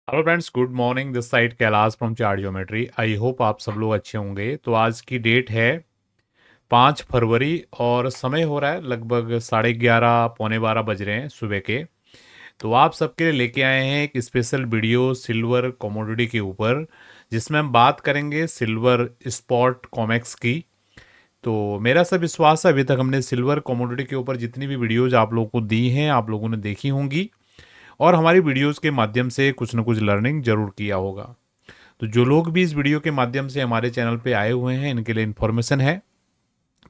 Hello friends, good morning. This side Kailash from chart geometry. I hope आप सब लोग अच्छे होंगे। तो आज की डेट है 5 फरवरी और समय हो रहा है लगभग 11:30 पौने 12 बज रहे हैं सुबह के। तो आप सबके लिए लेके आए हैं एक स्पेशल वीडियो सिल्वर कमोडिटी के ऊपर, जिसमें हम बात करेंगे सिल्वर स्पॉट कॉमेक्स की। तो मेरा सब विश्वास है अभी तक हमने सिल्वर कमोडिटी के ऊपर जितनी भी वीडियोज आप लोगों को दी हैं आप लोगों ने देखी होंगी, और हमारी वीडियोस के माध्यम से कुछ ना कुछ लर्निंग जरूर किया होगा। तो जो लोग भी इस वीडियो के माध्यम से हमारे चैनल पे आए हुए हैं इनके लिए इन्फॉर्मेशन है।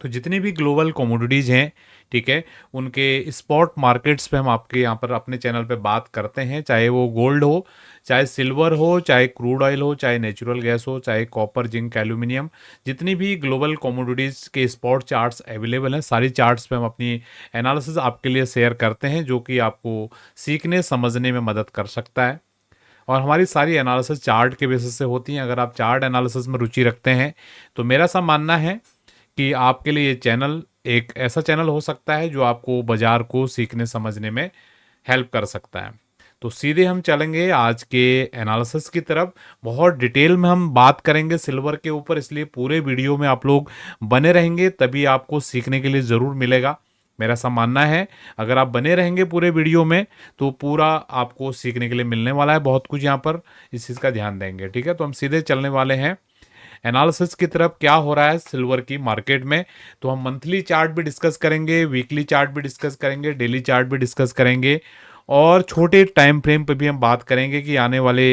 तो जितनी भी ग्लोबल कमोडिटीज़ हैं, ठीक है, उनके स्पॉट मार्केट्स पे हम आपके यहाँ पर अपने चैनल पे बात करते हैं। चाहे वो गोल्ड हो, चाहे सिल्वर हो, चाहे क्रूड ऑयल हो, चाहे नेचुरल गैस हो, चाहे कॉपर, जिंक, एल्यूमिनियम, जितनी भी ग्लोबल कमोडिटीज़ के स्पॉट चार्ट्स अवेलेबल हैं, सारी चार्ट्स पे हम अपनी एनालिसिस आपके लिए शेयर करते हैं, जो कि आपको सीखने समझने में मदद कर सकता है। और हमारी सारी एनालिसिस चार्ट के बेसिस से होती हैं। अगर आप चार्ट एनालिसिस में रुचि रखते हैं तो मेरा सा मानना है कि आपके लिए ये चैनल एक ऐसा चैनल हो सकता है जो आपको बाजार को सीखने समझने में हेल्प कर सकता है। तो सीधे हम चलेंगे आज के एनालिसिस की तरफ। बहुत डिटेल में हम बात करेंगे सिल्वर के ऊपर, इसलिए पूरे वीडियो में आप लोग बने रहेंगे, तभी आपको सीखने के लिए ज़रूर मिलेगा। मेरा ऐसा मानना है अगर आप बने रहेंगे पूरे वीडियो में तो पूरा आपको सीखने के लिए मिलने वाला है बहुत कुछ। यहाँ पर इस चीज़ का ध्यान देंगे, ठीक है। तो हम सीधे चलने वाले हैं एनालिसिस की तरफ। क्या हो रहा है सिल्वर की मार्केट में, तो हम मंथली चार्ट भी डिस्कस करेंगे, वीकली चार्ट भी डिस्कस करेंगे, डेली चार्ट भी डिस्कस करेंगे, और छोटे टाइम फ्रेम पे भी हम बात करेंगे कि आने वाले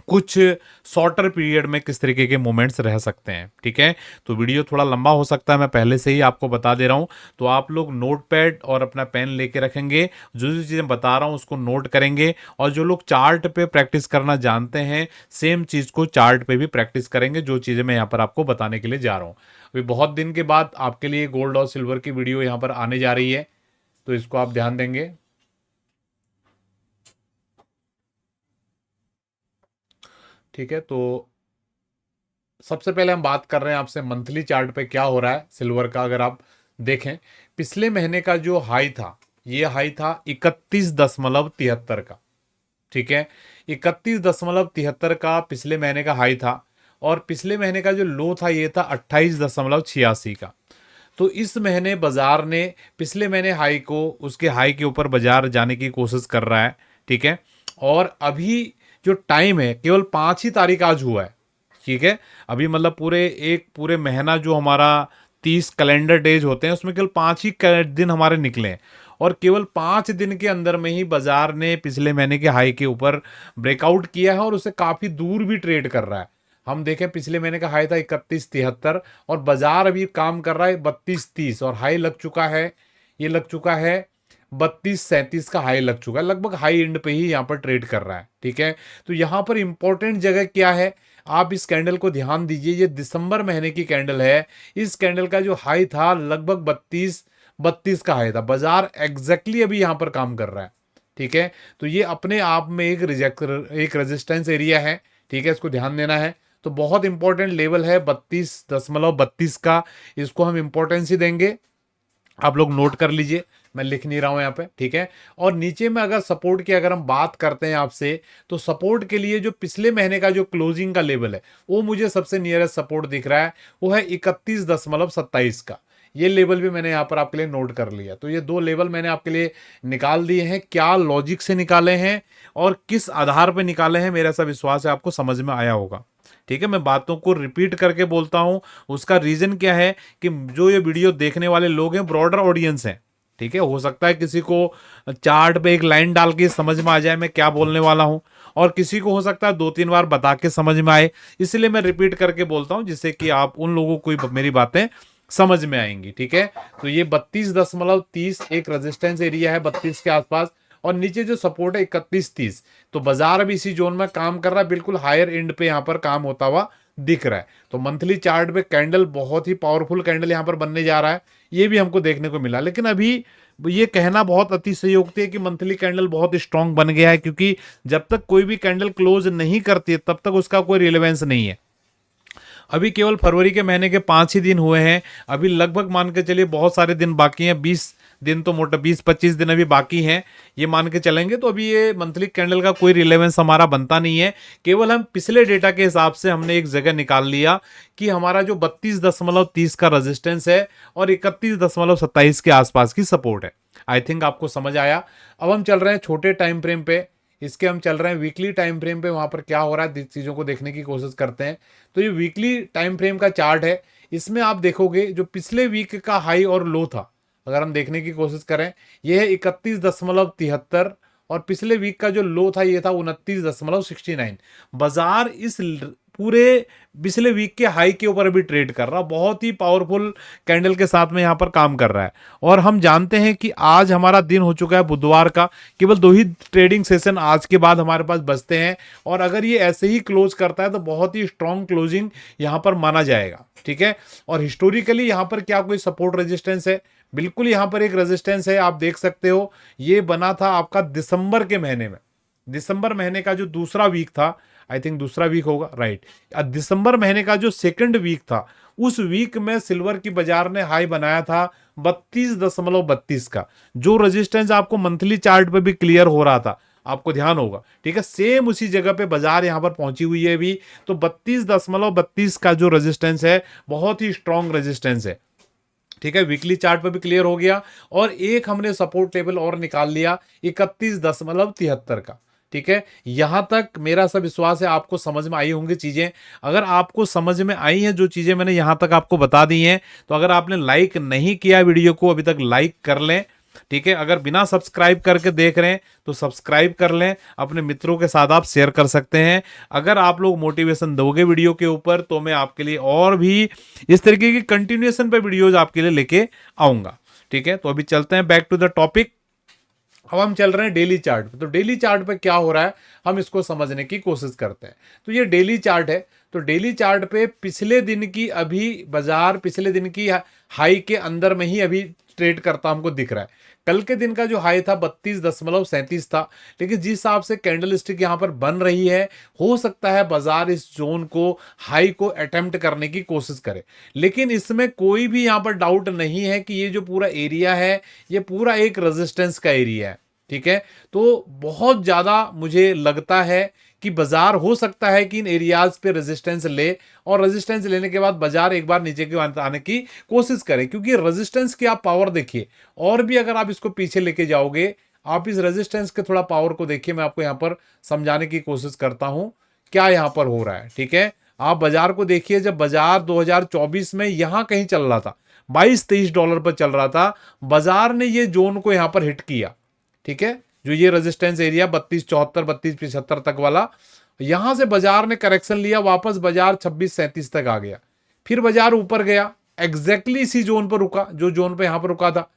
कुछ शॉर्टर पीरियड में किस तरीके के मूवमेंट्स रह सकते हैं, ठीक है। तो वीडियो थोड़ा लंबा हो सकता है, मैं पहले से ही आपको बता दे रहा हूं। तो आप लोग नोट पैड और अपना पेन लेके रखेंगे, जो जो चीज़ें बता रहा हूं उसको नोट करेंगे, और जो लोग चार्ट पे प्रैक्टिस करना जानते हैं सेम चीज़ को चार्ट पे भी प्रैक्टिस करेंगे, जो चीज़ें मैं यहाँ पर आपको बताने के लिए जा रहा हूँ। अभी बहुत दिन के बाद आपके लिए गोल्ड और सिल्वर की वीडियो यहाँ पर आने जा रही है, तो इसको आप ध्यान देंगे, ठीक है। तो सबसे पहले हम बात कर रहे हैं आपसे मंथली चार्ट पे क्या हो रहा है सिल्वर का। अगर आप देखें पिछले महीने का जो हाई था, ये हाई था 31.73 का, ठीक है। 31.73 का पिछले महीने का हाई था, और पिछले महीने का जो लो था ये था 28.86 का। तो इस महीने बाजार ने पिछले महीने हाई को, उसके हाई के ऊपर बाजार जाने की कोशिश कर रहा है, ठीक है। और अभी जो टाइम है केवल 5 ही तारीख आज हुआ है, ठीक है। अभी मतलब पूरे महीना जो हमारा 30 कैलेंडर डेज होते हैं उसमें केवल 5 ही दिन हमारे निकले हैं, और केवल 5 दिन के अंदर में ही बाजार ने पिछले महीने के हाई के ऊपर ब्रेकआउट किया है और उसे काफी दूर भी ट्रेड कर रहा है। हम देखें पिछले महीने का हाई था 31.73, और बाजार अभी काम कर रहा है 32.30, और हाई लग चुका है, ये लग चुका है 32.37 का हाई लग चुका है, लगभग हाई एंड पे ही यहाँ पर ट्रेड कर रहा है, ठीक है। तो यहाँ पर इंपॉर्टेंट जगह क्या है, आप इस कैंडल को ध्यान दीजिए। ये दिसंबर महीने की कैंडल है। इस कैंडल का जो हाई था लगभग 32 का हाई था। बाजार एग्जैक्टली अभी यहाँ पर काम कर रहा है, ठीक है। तो ये अपने आप में एक रेजिस्टेंस एरिया है, ठीक है, इसको ध्यान देना है। तो बहुत इंपॉर्टेंट लेवल है 32.32 का, इसको हम इंपॉर्टेंस ही देंगे। आप लोग नोट कर लीजिए, मैं लिख नहीं रहा हूं यहाँ पे, ठीक है। और नीचे में अगर सपोर्ट की अगर हम बात करते हैं आपसे, तो सपोर्ट के लिए जो पिछले महीने का जो क्लोजिंग का लेवल है वो मुझे सबसे नियरेस्ट सपोर्ट दिख रहा है, वो है 31.27 का। ये लेवल भी मैंने यहाँ पर आपके लिए नोट कर लिया। तो ये दो लेवल मैंने आपके लिए निकाल दिए हैं। क्या लॉजिक से निकाले हैं और किस आधार पर निकाले हैं, मेरा सा विश्वास है आपको समझ में आया होगा, ठीक है। मैं बातों को रिपीट करके बोलता हूं, उसका रीजन क्या है कि जो ये वीडियो देखने वाले लोग हैं ब्रॉडर ऑडियंस हैं, ठीक है। हो सकता है किसी को चार्ट पे एक लाइन डाल के समझ में आ जाए मैं क्या बोलने वाला हूं, और किसी को हो सकता है 2-3 बार बता के समझ में आए, इसलिए मैं रिपीट करके बोलता हूं जिससे कि आप उन लोगों को मेरी बातें समझ में आएंगी, ठीक है। तो ये 32.30 एक रेजिस्टेंस एरिया है 32 के आसपास, और नीचे जो सपोर्ट है 31.30। तो बाजार अभी इसी जोन में काम कर रहा है, बिल्कुल हायर एंड पे यहाँ पर काम होता हुआ दिख रहा है। तो मंथली चार्ट पे कैंडल बहुत ही पावरफुल कैंडल यहाँ पर बनने जा रहा है, ये भी हमको देखने को मिला। लेकिन अभी ये कहना बहुत अतिशयोक्ति है कि मंथली कैंडल बहुत स्ट्रांग बन गया है, क्योंकि जब तक कोई भी कैंडल क्लोज नहीं करती है तब तक उसका कोई रिलेवेंस नहीं है। अभी केवल फरवरी के महीने के 5 ही दिन हुए हैं, अभी लगभग मान के चलिए बहुत सारे दिन बाकी हैं, 20 दिन तो मोटा 20-25 दिन अभी बाकी हैं, ये मान के चलेंगे। तो अभी ये मंथली कैंडल का कोई रिलेवेंस हमारा बनता नहीं है, केवल हम पिछले डेटा के हिसाब से हमने एक जगह निकाल लिया कि हमारा जो 32.30 का रेजिस्टेंस है और 31.27 के आसपास की सपोर्ट है। आई थिंक आपको समझ आया। अब हम चल रहे हैं छोटे टाइम फ्रेम पे, इसके हम चल रहे हैं वीकली टाइम फ्रेम पे, वहां पर क्या हो रहा है चीज़ों को देखने की कोशिश करते हैं। तो ये वीकली टाइम फ्रेम का चार्ट है, इसमें आप देखोगे जो पिछले वीक का हाई और लो था, अगर हम देखने की कोशिश करें, ये है 31.73 और पिछले वीक का जो लो था ये था 29.69। बाजार इस पूरे पिछले वीक के हाई के ऊपर भी ट्रेड कर रहा, बहुत ही पावरफुल कैंडल के साथ में यहां पर काम कर रहा है। और हम जानते हैं कि आज हमारा दिन हो चुका है बुधवार का, केवल 2 ही ट्रेडिंग सेशन आज के बाद हमारे पास बचते हैं, और अगर ये ऐसे ही क्लोज करता है तो बहुत ही स्ट्रांग क्लोजिंग यहां पर माना जाएगा। ठीक है, और हिस्टोरिकली यहां पर क्या कोई सपोर्ट रेजिस्टेंस है? बिल्कुल यहां पर एक रेजिस्टेंस है, आप देख सकते हो। ये बना था आपका दिसंबर के महीने में, दिसंबर महीने का जो दूसरा वीक था, आई थिंक दूसरा वीक होगा, राइट। दिसंबर महीने का जो सेकंड वीक था, उस वीक में सिल्वर की बाजार ने हाई बनाया था 32.32 का, जो रेजिस्टेंस आपको मंथली चार्ट पे भी क्लियर हो रहा था, आपको ध्यान होगा। ठीक है, सेम उसी जगह पे बाजार यहां पर पहुंची हुई है अभी। तो 32.32 का जो रेजिस्टेंस है बहुत ही स्ट्रॉन्ग रेजिस्टेंस है। ठीक है, वीकली चार्ट पर भी क्लियर हो गया। और एक हमने सपोर्ट टेबल और निकाल लिया 31.73 का। ठीक है, यहां तक मेरा सब विश्वास है आपको समझ में आई होंगी चीजें। अगर आपको समझ में आई हैं जो चीजें मैंने यहां तक आपको बता दी हैं, तो अगर आपने लाइक नहीं किया वीडियो को अभी तक, लाइक कर लें। ठीक है, अगर बिना सब्सक्राइब करके देख रहे हैं तो सब्सक्राइब कर लें, अपने मित्रों के साथ आप शेयर कर सकते हैं। अगर आप लोग मोटिवेशन दोगे वीडियो के ऊपर तो मैं आपके लिए और भी इस तरीके की कंटिन्यूएशन पे वीडियोज आपके लिए लेके आऊंगा। ठीक है, तो अभी चलते हैं बैक टू द टॉपिक। अब हम चल रहे हैं डेली चार्ट पे। तो डेली चार्ट पे क्या हो रहा है हम इसको समझने की कोशिश करते हैं। तो ये डेली चार्ट है, तो डेली चार्ट पे पिछले दिन की अभी बाजार पिछले दिन की हाई के अंदर में ही अभी ट्रेड करता हमको दिख रहा है। कल के दिन का जो हाई था 32.37 था, लेकिन जिस हिसाब से कैंडल स्टिक यहां पर बन रही है, हो सकता है बाजार इस जोन को हाई को अटेम्प्ट करने की कोशिश करे। लेकिन इसमें कोई भी यहां पर डाउट नहीं है कि ये जो पूरा एरिया है ये पूरा एक रेजिस्टेंस का एरिया है। ठीक है, तो बहुत ज्यादा मुझे लगता है कि बाजार हो सकता है कि इन एरियाज पे रेजिस्टेंस ले, और रेजिस्टेंस लेने के बाद बाजार एक बार नीचे की आने की कोशिश करे, क्योंकि रेजिस्टेंस की आप पावर देखिए। और भी अगर आप इसको पीछे लेके जाओगे, आप इस रेजिस्टेंस के थोड़ा पावर को देखिए, मैं आपको यहां पर समझाने की कोशिश करता हूं क्या यहां पर हो रहा है। ठीक है, आप बाजार को देखिए, जब बाजार 2024 में यहां कहीं चल रहा था, $22-23 पर चल रहा था, बाजार ने ये जोन को यहां पर हिट किया। ठीक है, जो ये रेजिस्टेंस एरिया 3274 3275 तक वाला, यहां से बाजार ने करेक्शन लिया, वापस बाजार 2637 तक आ गया, फिर बाजार ऊपर गया, एग्जैक्टली इसी जोन पर रुका जो जोन पे यहां पर रुका था,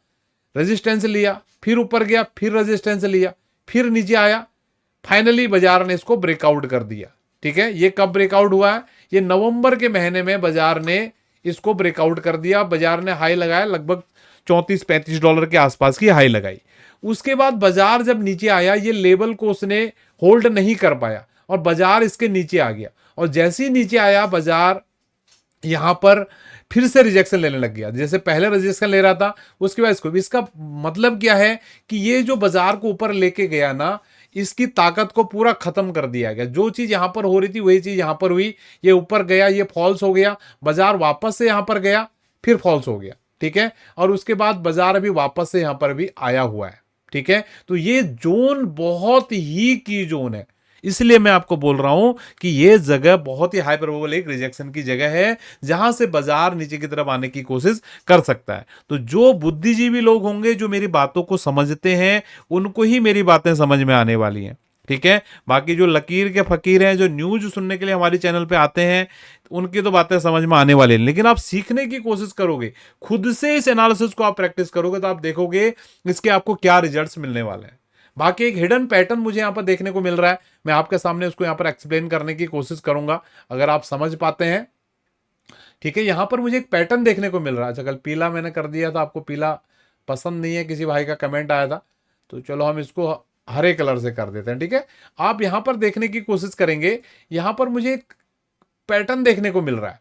रेजिस्टेंस लिया, फिर ऊपर गया, फिर रेजिस्टेंस लिया, फिर नीचे आया, फाइनली बाजार ने इसको ब्रेकआउट कर दिया। ठीक है, ये कब ब्रेकआउट हुआ है? ये नवंबर के महीने में बाजार ने इसको ब्रेकआउट कर दिया। बाजार ने हाई लगाया, लगभग $34-35 के आसपास की हाई लगाई। उसके बाद बाजार जब नीचे आया, ये लेवल को उसने होल्ड नहीं कर पाया और बाजार इसके नीचे आ गया, और जैसे ही नीचे आया बाजार यहां पर फिर से रिजेक्शन लेने लग गया। जैसे पहले रिजेक्शन ले रहा था, उसके बाद इसको भी। इसका मतलब क्या है कि ये जो बाजार को ऊपर लेके गया ना, इसकी ताकत को पूरा खत्म कर दिया गया। जो चीज यहां पर हो रही थी वही चीज यहां पर हुई, ये ऊपर गया, ये फॉल्स हो गया, बाजार वापस से यहां पर गया, फिर फॉल्स हो गया। ठीक है, और उसके बाद बाजार अभी वापस से यहां पर भी आया हुआ है। ठीक है, तो ये जोन बहुत ही की जोन है, इसलिए मैं आपको बोल रहा हूं कि ये जगह बहुत ही हाई प्रोबेबल एक रिजेक्शन की जगह है, जहां से बाजार नीचे की तरफ आने की कोशिश कर सकता है। तो जो बुद्धिजीवी लोग होंगे, जो मेरी बातों को समझते हैं, उनको ही मेरी बातें समझ में आने वाली हैं। ठीक है, बाकी जो लकीर के फकीर हैं, जो न्यूज सुनने के लिए हमारे चैनल पे आते हैं, उनकी तो बातें समझ में आने वाली हैं। लेकिन आप सीखने की कोशिश करोगे, खुद से इस एनालिसिस को आप प्रैक्टिस करोगे, तो आप देखोगे इसके आपको क्या रिजल्ट्स मिलने वाले हैं। बाकी एक हिडन पैटर्न मुझे यहां पर देखने को मिल रहा है, मैं आपके सामने उसको यहां पर एक्सप्लेन करने की कोशिश करूंगा, अगर आप समझ पाते हैं। ठीक है, यहां पर मुझे एक पैटर्न देखने को मिल रहा है। अच्छा, कल पीला मैंने कर दिया था, आपको पीला पसंद नहीं है, किसी भाई का कमेंट आया था, तो चलो हम इसको हरे कलर से कर देते हैं। ठीक है, आप यहां पर देखने की कोशिश करेंगे, यहां पर मुझे एक पैटर्न देखने को मिल रहा है।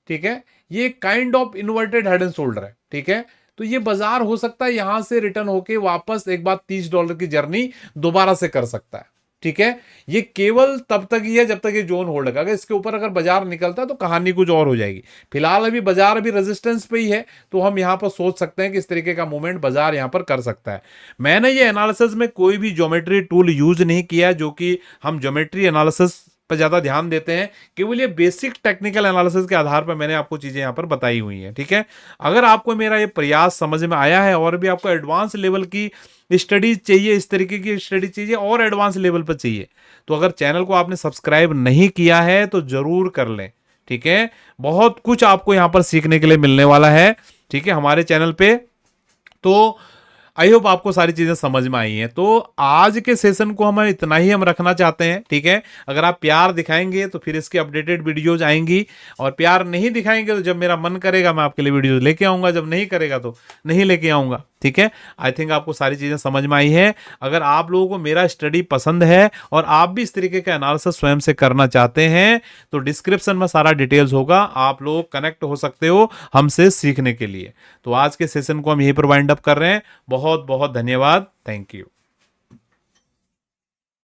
ठीक है, ये kind of inverted head and shoulder है, ठीक है। तो ये बाजार हो सकता है यहां से रिटर्न होके वापस एक बार $30 की जर्नी दोबारा से कर सकता है, ठीक है। ये केवल तब तक ही है जब तक ये जोन होल्ड है, इसके ऊपर अगर बाजार निकलता है तो कहानी कुछ और हो जाएगी। फिलहाल अभी बाजार अभी रेजिस्टेंस पे ही है, तो हम यहां पर सोच सकते हैं कि इस तरीके का मूवमेंट बाजार यहां पर कर सकता है। मैंने ये एनालिसिस में कोई भी ज्योमेट्री टूल यूज नहीं किया, जो कि हम ज्योमेट्री एनालिसिस पर ज्यादा ध्यान देते हैं, केवल ये बेसिक टेक्निकल एनालिसिस के आधार पर मैंने आपको चीजें यहां पर बताई हुई हैं, ठीक है। अगर आपको मेरा ये प्रयास समझ में आया है और भी आपको एडवांस लेवल की स्टडी चाहिए, इस तरीके की स्टडी चाहिए और एडवांस लेवल पर चाहिए, तो अगर चैनल को आपने सब्सक्राइब नहीं किया है तो जरूर कर लें, ठीक है। बहुत कुछ आपको यहां पर सीखने के लिए मिलने वाला है, ठीक है, हमारे चैनल पे। तो आई होप आपको सारी चीजें समझ में आई हैं। तो आज के सेशन को हम इतना ही हम रखना चाहते हैं, ठीक है। अगर आप प्यार दिखाएंगे तो फिर इसकी अपडेटेड वीडियोज आएंगी, और प्यार नहीं दिखाएंगे तो जब मेरा मन करेगा मैं आपके लिए वीडियो लेके आऊंगा, जब नहीं करेगा तो नहीं लेके आऊंगा, ठीक है। आई थिंक आपको सारी चीजें समझ में आई है। अगर आप लोगों को मेरा स्टडी पसंद है और आप भी इस तरीके का एनालिसिस स्वयं से करना चाहते हैं तो डिस्क्रिप्शन में सारा डिटेल्स होगा, आप लोग कनेक्ट हो सकते हो हमसे सीखने के लिए। तो आज के सेशन को हम यहीं पर वाइंड अप कर रहे हैं। बहुत बहुत धन्यवाद, थैंक यू।